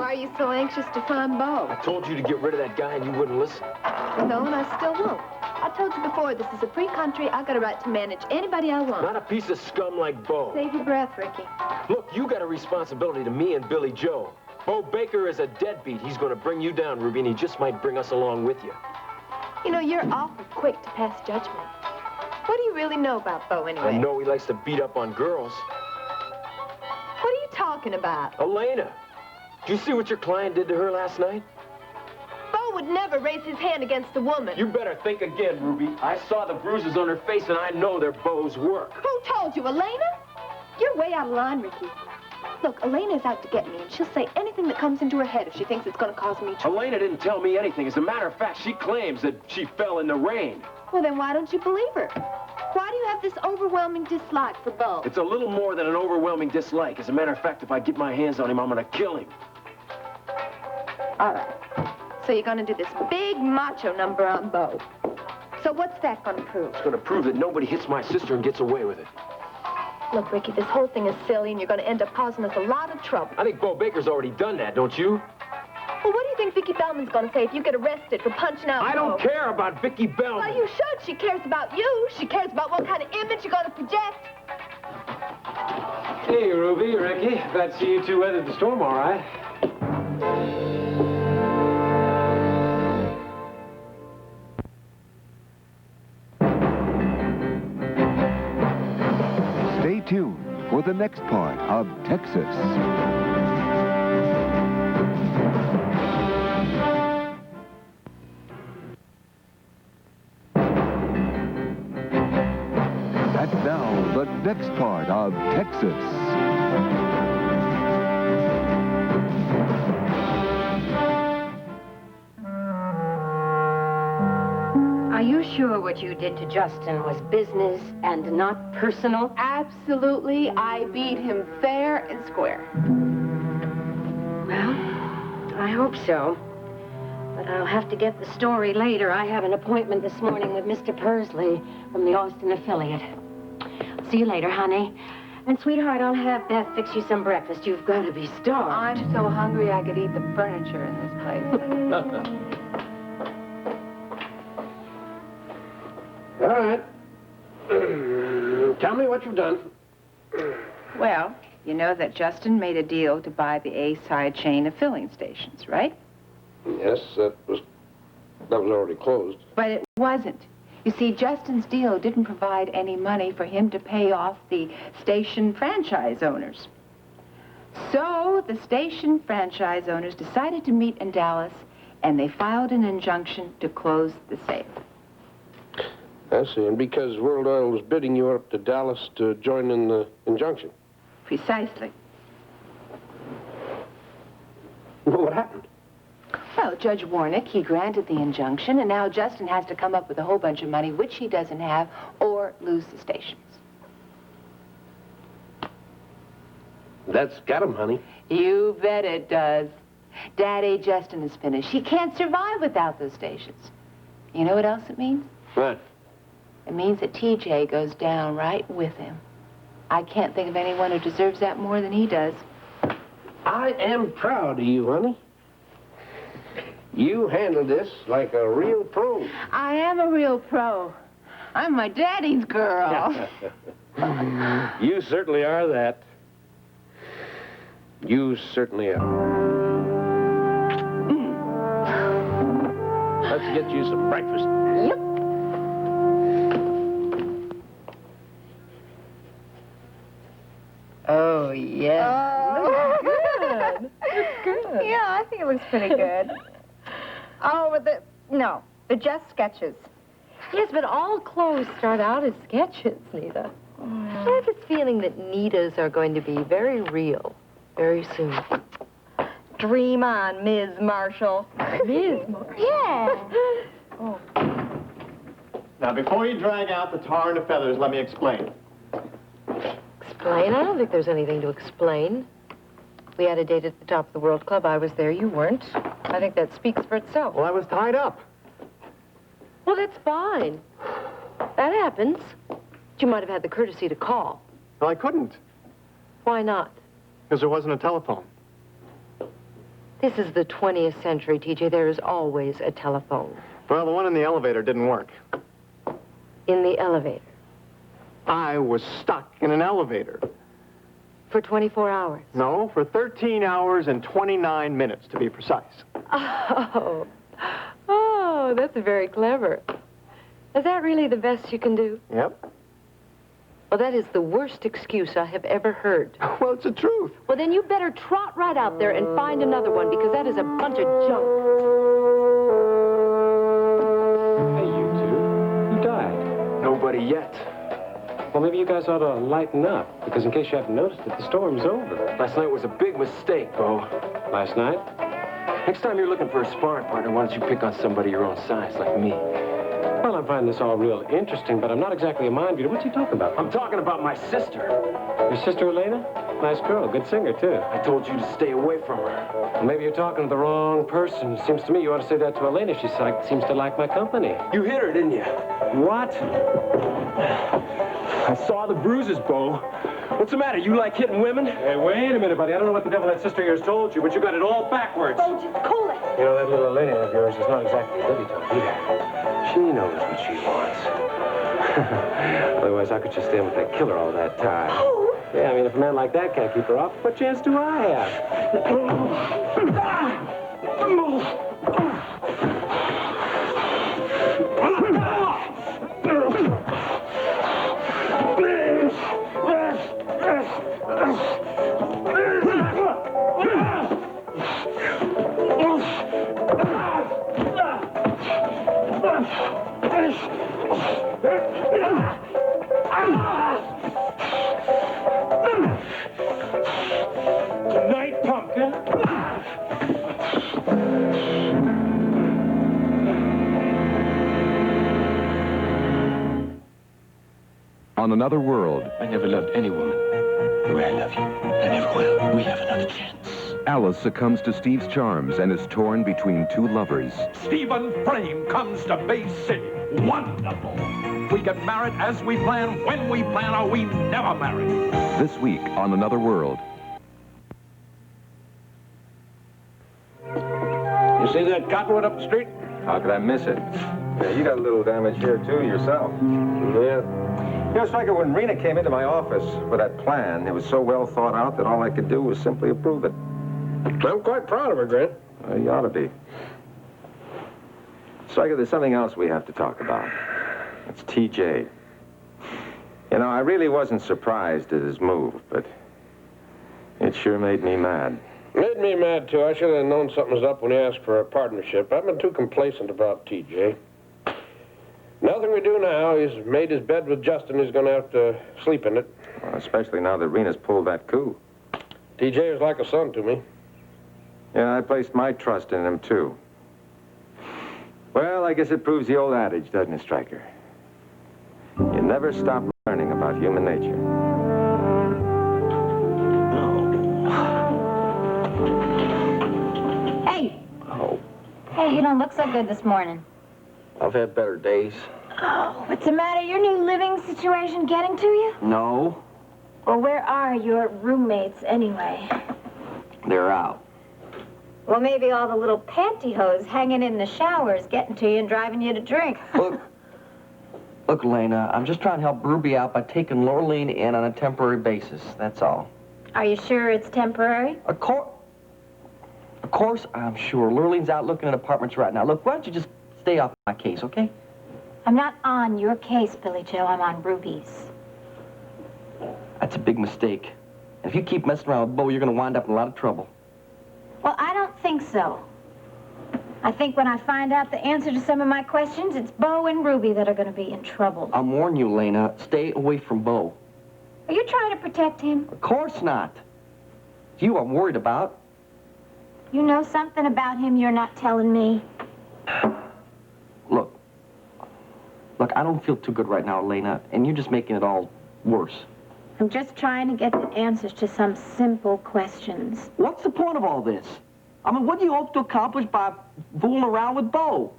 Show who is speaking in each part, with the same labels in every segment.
Speaker 1: are you so anxious to find Bo?
Speaker 2: I told you to get rid of that guy and you wouldn't listen.
Speaker 1: No, and I still won't. I told you before, this is a free country. I got a right to manage anybody I want.
Speaker 2: Not a piece of scum like Bo.
Speaker 1: Save your breath, Ricky.
Speaker 2: Look, you got a responsibility to me and Billy Joe. Bo Baker is a deadbeat. He's going to bring you down, Ruby, and he just might bring us along with you.
Speaker 1: You know, you're awful quick to pass judgment. What do you really know about Bo, anyway?
Speaker 2: I know he likes to beat up on girls.
Speaker 1: What are you talking about?
Speaker 2: Elena, did you see what your client did to her last night?
Speaker 1: Bo would never raise his hand against a woman.
Speaker 2: You better think again, Ruby. I saw the bruises on her face, and I know they're Bo's work.
Speaker 1: Who told you, Elena? You're way out of line, Ricky. Look, Elena's out to get me, and she'll say anything that comes into her head if she thinks it's going to cause me trouble.
Speaker 2: Elena didn't tell me anything. As a matter of fact, she claims that she fell in the rain.
Speaker 1: Well, then why don't you believe her? Why do you have this overwhelming dislike for Bo?
Speaker 2: It's a little more than an overwhelming dislike. As a matter of fact, if I get my hands on him, I'm going to kill him.
Speaker 1: All right. So you're going to do this big macho number on Bo. So what's that going to prove?
Speaker 2: It's going to prove that nobody hits my sister and gets away with it.
Speaker 1: Look, Ricky, this whole thing is silly, and you're going to end up causing us a lot of trouble.
Speaker 2: I think Bo Baker's already done that, don't you?
Speaker 1: Well, what do you think Vicki Bellman's going to say if you get arrested for punching out
Speaker 2: I
Speaker 1: Bo?
Speaker 2: don't care about Vicki Bellman.
Speaker 1: Well, you should. She cares about you. She cares about what kind of image you're going to project.
Speaker 3: Hey, Ruby, Ricky. Glad to see you two weathered the storm all right.
Speaker 4: Stay tuned for the next part of Texas. And now, the next part of Texas.
Speaker 5: Are you sure what you did to Justin was business and not personal?
Speaker 1: Absolutely. I beat him fair and square.
Speaker 5: Well, I hope so. But I'll have to get the story later. I have an appointment this morning with Mr. Pursley from the Austin affiliate. See you later, honey. And, sweetheart, I'll have Beth fix you some breakfast. You've got to be starved.
Speaker 1: I'm so hungry I could eat the furniture in this place.
Speaker 3: All right. Tell me what you've done.
Speaker 6: Well, you know that Justin made a deal to buy the A-side chain of filling stations, right?
Speaker 3: Yes, that was already closed.
Speaker 6: But it wasn't. You see, Justin's deal didn't provide any money for him to pay off the station franchise owners. So the station franchise owners decided to meet in Dallas, and they filed an injunction to close the sale.
Speaker 3: I see, and because World Oil was bidding you up to Dallas to join in the injunction.
Speaker 6: Precisely.
Speaker 3: Well, what happened?
Speaker 6: Well, Judge Warnick, he granted the injunction, and now Justin has to come up with a whole bunch of money, which he doesn't have, or lose the stations.
Speaker 3: That's got him, honey.
Speaker 6: You bet it does. Daddy, Justin is finished. He can't survive without those stations. You know what else it means?
Speaker 3: What?
Speaker 6: It means that TJ goes down right with him. I can't think of anyone who deserves that more than he does.
Speaker 3: I am proud of you, honey. You handled this like a real pro.
Speaker 6: I am a real pro. I'm my daddy's girl.
Speaker 3: You certainly are that. You certainly are. Let's get you some breakfast.
Speaker 6: Yep. Oh, yeah.
Speaker 1: Oh, good. It's good.
Speaker 7: Yeah, I think it looks pretty good. Oh, but they're just sketches.
Speaker 5: Yes, but all clothes start out as sketches, Nita. I have this feeling that Nita's are going to be very real very soon.
Speaker 7: Dream on, Ms. Marshall.
Speaker 5: Ms. Marshall?
Speaker 7: Yeah.
Speaker 5: Oh.
Speaker 8: Now, before you drag out the tar and the feathers, let me explain.
Speaker 5: Explain? I don't think there's anything to explain. We had a date at the Top of the World Club. I was there. You weren't. I think that speaks for itself.
Speaker 8: Well, I was tied up.
Speaker 5: Well, that's fine. That happens. But you might have had the courtesy to call.
Speaker 8: Well, I couldn't,
Speaker 5: Why not?
Speaker 8: because there wasn't a telephone.
Speaker 5: This is the 20th century, TJ. There is always a telephone.
Speaker 8: Well, the one in the elevator didn't work.
Speaker 5: In the elevator.
Speaker 8: I was stuck in an elevator.
Speaker 5: For 24 hours.
Speaker 8: No, for 13 hours and 29 minutes, to be precise.
Speaker 5: Oh, that's very clever. Is that really the best you can do?
Speaker 8: Yep.
Speaker 5: Well, that is the worst excuse I have ever heard.
Speaker 8: Well, it's the truth.
Speaker 5: Well, then you better trot right out there and find another one, because that is a bunch of junk.
Speaker 2: Hey, you two. You died. Nobody yet.
Speaker 9: Well, maybe you guys ought to lighten up, because in case you haven't noticed it, the storm's over.
Speaker 2: Last night was a big mistake, Bo.
Speaker 9: Last night?
Speaker 2: Next time you're looking for a sparring partner, why don't you pick on somebody your own size, like me?
Speaker 9: Well, I'm finding this all real interesting, but I'm not exactly a mind reader. What's he talking about?
Speaker 2: I'm talking about my sister.
Speaker 9: Your sister, Elena? Nice girl, good singer, too.
Speaker 2: I told you to stay away from her.
Speaker 9: Well, maybe you're talking to the wrong person. It seems to me you ought to say that to Elena. She seems to like my company.
Speaker 2: You hit her, didn't you?
Speaker 9: What?
Speaker 2: I saw the bruises, Bo. What's the matter? You like hitting women?
Speaker 9: Hey, wait a minute, buddy. I don't know what the devil that sister of yours told you, but you got it all backwards.
Speaker 5: Oh, just cool it.
Speaker 9: You know, that little Elena of yours is not exactly a debutante either.
Speaker 2: She knows what she wants.
Speaker 9: Otherwise, how could she stand with that killer all that time?
Speaker 5: Oh.
Speaker 9: Yeah, I mean, if a man like that can't keep her off, what chance do I have?
Speaker 2: Tonight, pumpkin.
Speaker 4: On Another World,
Speaker 10: I never loved any woman the way I love you. I never will. We have another chance.
Speaker 4: Alice succumbs to Steve's charms and is torn between two lovers.
Speaker 11: Stephen Frame comes to Bay City. Wonderful. We get married as we plan, when we plan, or we never marry.
Speaker 4: This week on Another World.
Speaker 3: You see that cottonwood up the street?
Speaker 12: How could I miss it? Yeah, you got a little damage here, too, yourself.
Speaker 3: Yeah.
Speaker 12: You know, Stryker, when Rena came into my office with that plan, it was so well thought out that all I could do was simply approve it.
Speaker 3: I'm quite proud of her, Grant.
Speaker 12: You ought to be. Stryker, there's something else we have to talk about. It's TJ. You know, I really wasn't surprised at his move, but it sure made me mad.
Speaker 3: Made me mad, too. I should have known something was up when he asked for a partnership. I've been too complacent about TJ. Nothing we do now. He's made his bed with Justin. He's going to have to sleep in it.
Speaker 12: Well, especially now that Rena's pulled that coup.
Speaker 3: TJ is like a son to me.
Speaker 12: Yeah, I placed my trust in him, too. Well, I guess it proves the old adage, doesn't it, Stryker? You never stop learning about human nature.
Speaker 7: Hey.
Speaker 2: Oh,
Speaker 7: Hey, you don't look so good this morning.
Speaker 2: I've had better days.
Speaker 7: Oh, what's the matter? Your new living situation getting to you?
Speaker 2: No,
Speaker 7: Well, where are your roommates anyway?
Speaker 2: they're out.
Speaker 7: Well, maybe all the little pantyhose hanging in the showers getting to you and driving you to drink.
Speaker 13: Look, Lena, I'm just trying to help Ruby out by taking Lorleen in on a temporary basis. That's all.
Speaker 7: Are you sure it's temporary?
Speaker 13: Of course, I'm sure. Lorleen's out looking at apartments right now. Look, why don't you just stay off my case, okay?
Speaker 7: I'm not on your case, Billy Joe. I'm on Ruby's.
Speaker 13: That's a big mistake. And if you keep messing around with Bo, you're going to wind up in a lot of trouble.
Speaker 7: Well, I don't think so. I think when I find out the answer to some of my questions, it's Bo and Ruby that are going to be in trouble.
Speaker 13: I'll warn you, Lena. Stay away from Bo.
Speaker 7: Are you trying to protect him?
Speaker 13: Of course not. It's you I'm worried about.
Speaker 7: You know something about him you're not telling me?
Speaker 13: Look, I don't feel too good right now, Lena, and you're just making it all worse.
Speaker 7: I'm just trying to get the answers to some simple questions.
Speaker 13: What's the point of all this? I mean, what do you hope to accomplish by fooling around with Bo?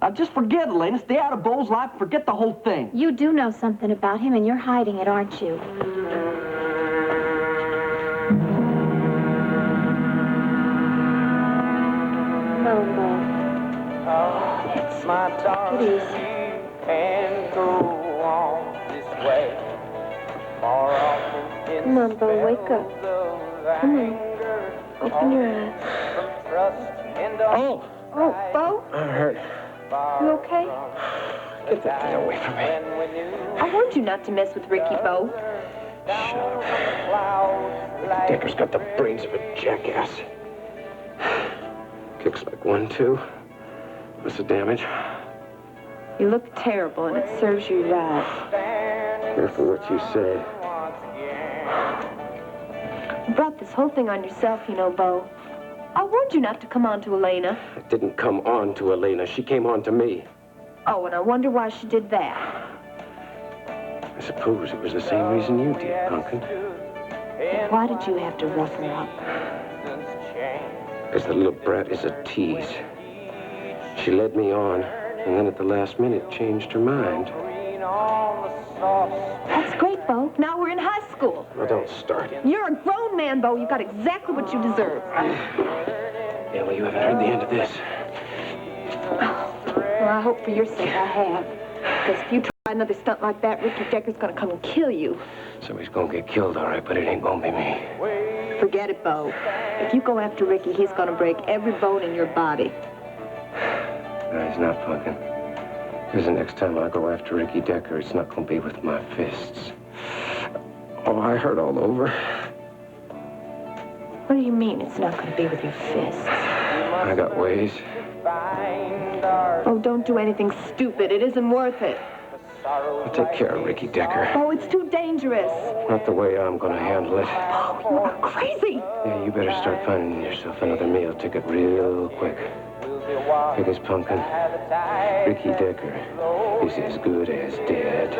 Speaker 13: Now, just forget it, Lena. Stay out of Bo's life. Forget the whole thing.
Speaker 7: You do know something about him, and you're hiding it, aren't you? It is.
Speaker 14: And go on this way. Far off in
Speaker 1: Come on, Bo, wake up. Come on. Open your eyes.
Speaker 3: Oh!
Speaker 1: Oh, Bo?
Speaker 3: I hurt.
Speaker 1: You okay?
Speaker 3: Get that thing away from me.
Speaker 1: I warned you not to mess with Ricky, Bo.
Speaker 3: Shut up. Decker's got the brains of a jackass. Kicks like 1-2. What's the damage?
Speaker 1: You look terrible, and it serves you right.
Speaker 3: Careful what you say.
Speaker 1: You brought this whole thing on yourself, you know, Bo. I warned you not to come on to Elena.
Speaker 3: I didn't come on to Elena. She came on to me.
Speaker 1: Oh, and I wonder why she did that.
Speaker 3: I suppose it was the same reason you did, Pumpkin.
Speaker 1: Why did you have to rough her up?
Speaker 3: Because the little brat is a tease. She led me on, and then at the last minute changed her mind.
Speaker 1: That's great, Bo. Now we're in high school.
Speaker 3: Well, don't start.
Speaker 1: You're a grown man, Bo. You got exactly what you deserve.
Speaker 3: Yeah, well, you haven't heard the end of this.
Speaker 1: Well, I hope for your sake I have. Because if you try another stunt like that, Ricky Decker's gonna come and kill you.
Speaker 3: Somebody's gonna get killed, all right, but it ain't gonna be me.
Speaker 1: Forget it, Bo. If you go after Ricky, he's gonna break every bone in your body.
Speaker 3: No, he's not, Pumpkin. Because the next time I go after Ricky Decker, it's not gonna be with my fists. Oh, I hurt all over.
Speaker 1: What do you mean it's not gonna be with your fists?
Speaker 3: I got ways.
Speaker 1: Oh, don't do anything stupid. It isn't worth it.
Speaker 3: I'll take care of Ricky Decker.
Speaker 1: Oh, it's too dangerous.
Speaker 3: Not the way I'm gonna handle it.
Speaker 1: Oh, you are crazy.
Speaker 3: Yeah, you better start finding yourself another meal ticket real quick. Because, Pumpkin, Ricky Decker is as good as dead.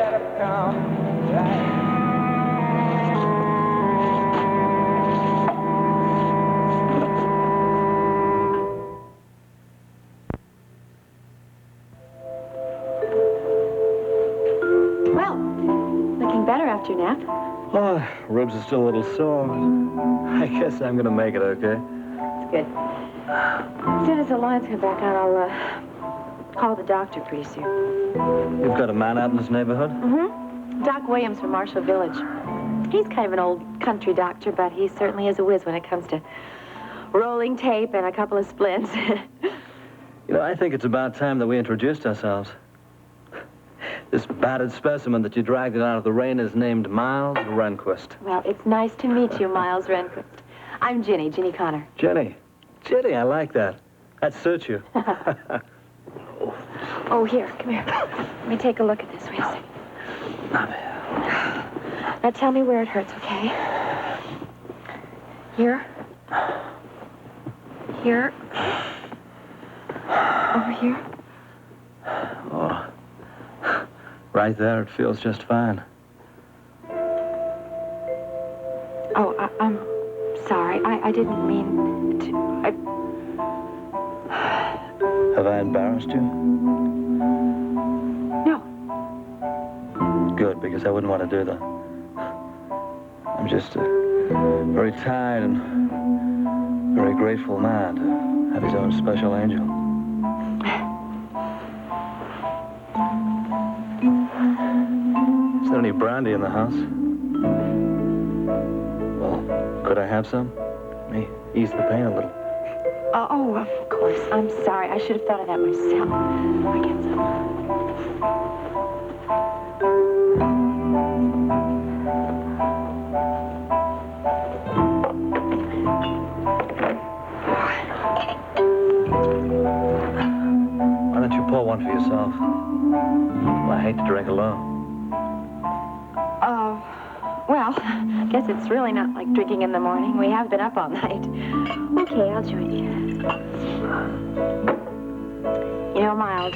Speaker 1: Well, looking better after your nap.
Speaker 13: Oh, ribs are still a little sore. I guess I'm gonna make it okay.
Speaker 1: It's good. As soon as the lines come back on, I'll call the doctor pretty soon.
Speaker 13: You've got a man out in this neighborhood?
Speaker 1: Mm-hmm. Doc Williams from Marshall Village. He's kind of an old country doctor, but he certainly is a whiz when it comes to rolling tape and a couple of splints.
Speaker 13: You know, I think it's about time that we introduced ourselves. This battered specimen that you dragged it out of the rain is named Miles Rehnquist.
Speaker 1: Well, it's nice to meet you, Miles Rehnquist. I'm Ginny Connor.
Speaker 13: Jenny, I like that. That suits you.
Speaker 1: Oh, here, come here. Let me take a look at this. Wait a second. Now tell me where it hurts, okay? Here. Here. Over here.
Speaker 13: Oh, right there, it feels just fine.
Speaker 1: Oh, I'm sorry. I didn't mean to.
Speaker 13: Have I embarrassed you?
Speaker 1: No.
Speaker 13: Good, because I wouldn't want to do that. I'm just a very tired and very grateful man to have his own special angel. Is there any brandy in the house? Well, could I have some? Let me ease the pain a little.
Speaker 1: Oh, of course. I'm sorry. I should have thought of that myself. I get some.
Speaker 13: Why don't you pour one for yourself? Well, I hate to drink alone.
Speaker 1: Well, I guess it's really not like drinking in the morning. We have been up all night. Okay, I'll join you. You know, Miles,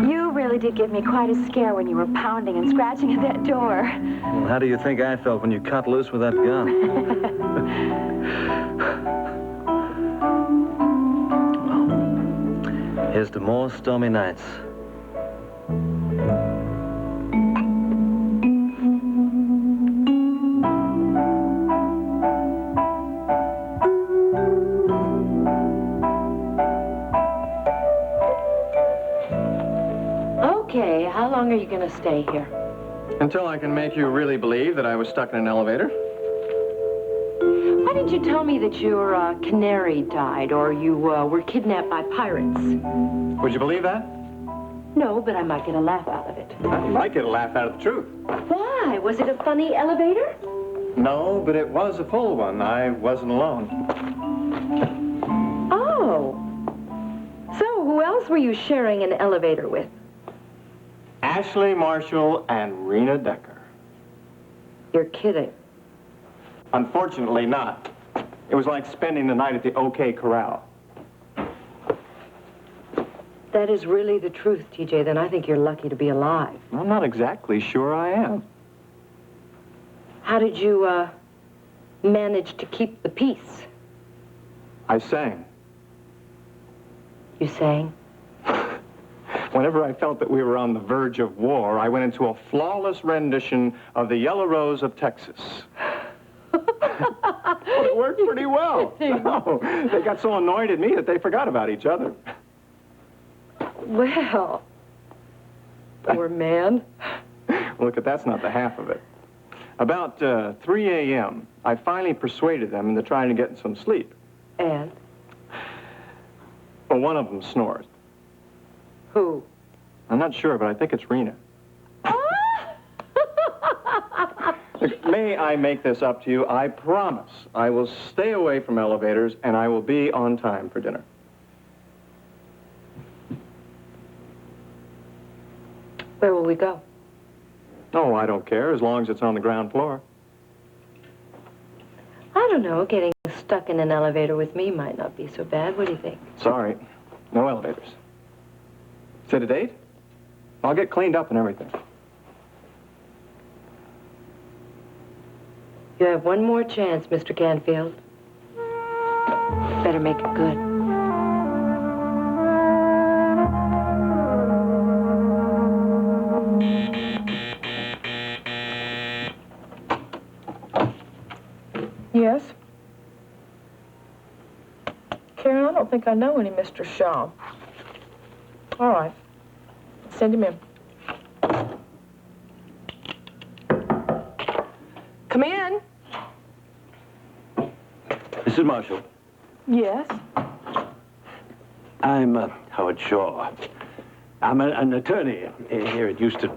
Speaker 1: you really did give me quite a scare when you were pounding and scratching at that door.
Speaker 13: Well, how do you think I felt when you cut loose with that gun? Well, here's to more stormy nights.
Speaker 5: long are you going to stay here?
Speaker 8: Until I can make you really believe that I was stuck in an elevator.
Speaker 5: Why didn't you tell me that your canary died or you were kidnapped by pirates?
Speaker 8: Would you believe that?
Speaker 5: No, but I might get a laugh out of it.
Speaker 8: You might get a laugh out of the truth.
Speaker 5: Why? Was it a funny elevator?
Speaker 8: No, but it was a full one. I wasn't alone.
Speaker 5: Oh. So, who else were you sharing an elevator with?
Speaker 8: Ashley Marshall and Rena Decker.
Speaker 5: You're kidding.
Speaker 8: Unfortunately not. It was like spending the night at the OK Corral.
Speaker 5: That is really the truth, TJ. Then I think you're lucky to be alive.
Speaker 8: I'm not exactly sure I am.
Speaker 5: How did you, manage to keep the peace?
Speaker 8: I sang.
Speaker 5: You sang?
Speaker 8: Whenever I felt that we were on the verge of war, I went into a flawless rendition of The Yellow Rose of Texas. Well, it worked pretty well. No, they got so annoyed at me that they forgot about each other.
Speaker 5: Well, poor man.
Speaker 8: Look, that's not the half of it. About 3 a.m., I finally persuaded them into trying to get some sleep.
Speaker 5: And?
Speaker 8: Well, one of them snores.
Speaker 5: Who?
Speaker 8: I'm not sure, but I think it's Rena. Look, may I make this up to you? I promise I will stay away from elevators, and I will be on time for dinner.
Speaker 5: Where will we go?
Speaker 8: Oh, I don't care, as long as it's on the ground floor.
Speaker 5: I don't know. Getting stuck in an elevator with me might not be so bad. What do you think?
Speaker 8: Sorry, no elevators. Set a date? I'll get cleaned up and everything.
Speaker 5: You have one more chance, Mr. Canfield. Better make it good.
Speaker 15: Yes? Karen, I don't think I know any Mr. Shaw. All right. Send him in. Come in.
Speaker 16: Mrs. Marshall,
Speaker 15: Yes?
Speaker 16: I'm Howard Shaw. I'm an attorney here at Houston.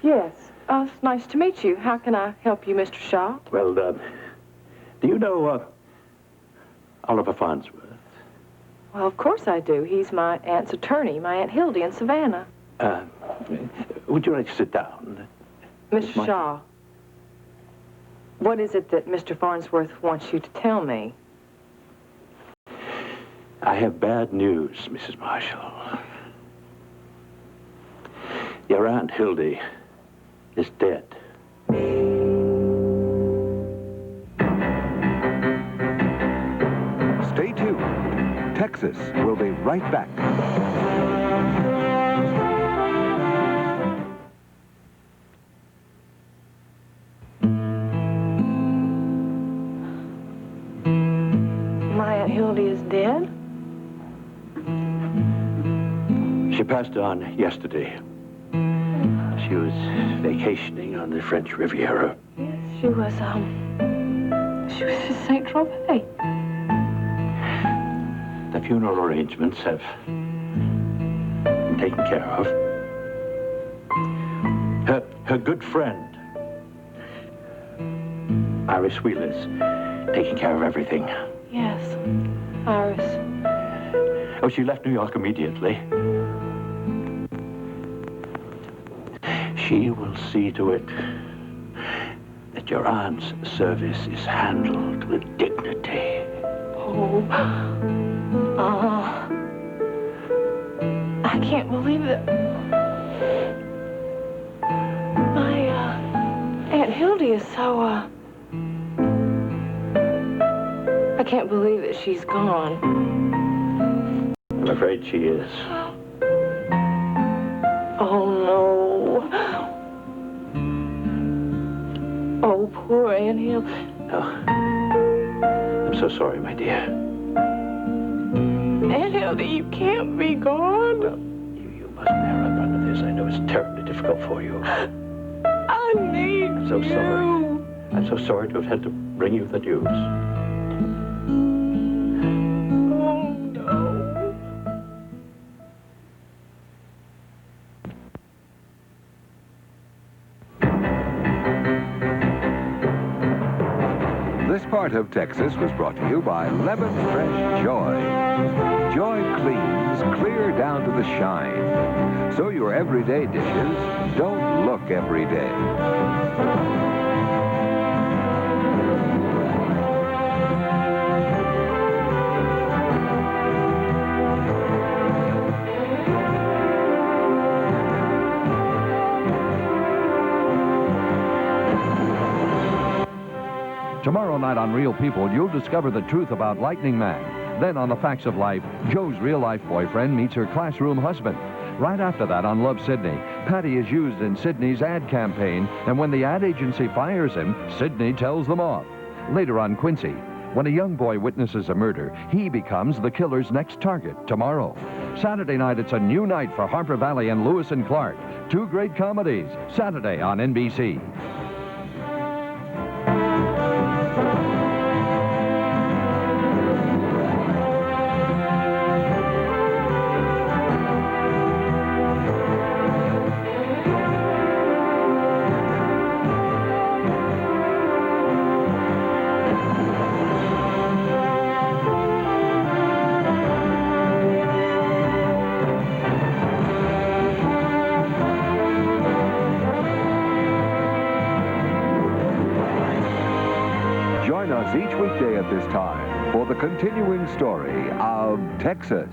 Speaker 15: Yes. It's nice to meet you. How can I help you, Mr. Shaw?
Speaker 16: Well, do you know Oliver Farnsworth?
Speaker 15: Well, of course I do. He's my aunt's attorney, my Aunt Hildy in Savannah.
Speaker 16: Would you like to sit down?
Speaker 15: Mr. Shaw, what is it that Mr. Farnsworth wants you to tell me?
Speaker 16: I have bad news, Mrs. Marshall. Your Aunt Hildy is dead.
Speaker 4: Stay tuned. Texas will be right back.
Speaker 15: My Aunt Hildy is dead?
Speaker 16: She passed on yesterday. She was vacationing on the French Riviera.
Speaker 15: Yes, she was in St. Tropez.
Speaker 16: The funeral arrangements have been taken care of. Her good friend, Iris Wheeler's taking care of everything.
Speaker 15: Yes, Iris.
Speaker 16: Oh, she left New York immediately. She will see to it that your aunt's service is handled with dignity.
Speaker 15: Oh. I can't believe it. My, Aunt Hildy is so, I can't believe that she's gone.
Speaker 16: I'm afraid she is.
Speaker 15: Oh, no. Oh, poor Aunt Hildy.
Speaker 16: Oh. I'm so sorry, my dear.
Speaker 15: Aunt Hildy, you can't be gone.
Speaker 16: You must bear up under this. Yes, I know it's terribly difficult for you.
Speaker 15: I need
Speaker 16: I'm so sorry. I'm so sorry to have had to bring you the news.
Speaker 15: Oh, no.
Speaker 4: This part of Texas was brought to you by Lemon Fresh Joy. Joy cleans clear down to the shine, so your everyday dishes don't look every day. Tomorrow night on Real People, you'll discover the truth about Lightning Man. Then on The Facts of Life, Joe's real-life boyfriend meets her classroom husband. Right after that on Love Sidney, Patty is used in Sidney's ad campaign, and when the ad agency fires him, Sidney tells them off. Later on Quincy, when a young boy witnesses a murder, he becomes the killer's next target tomorrow. Saturday night, it's a new night for Harper Valley and Lewis and Clark. Two great comedies, Saturday on NBC. Join us each weekday at this time for the continuing story of Texas.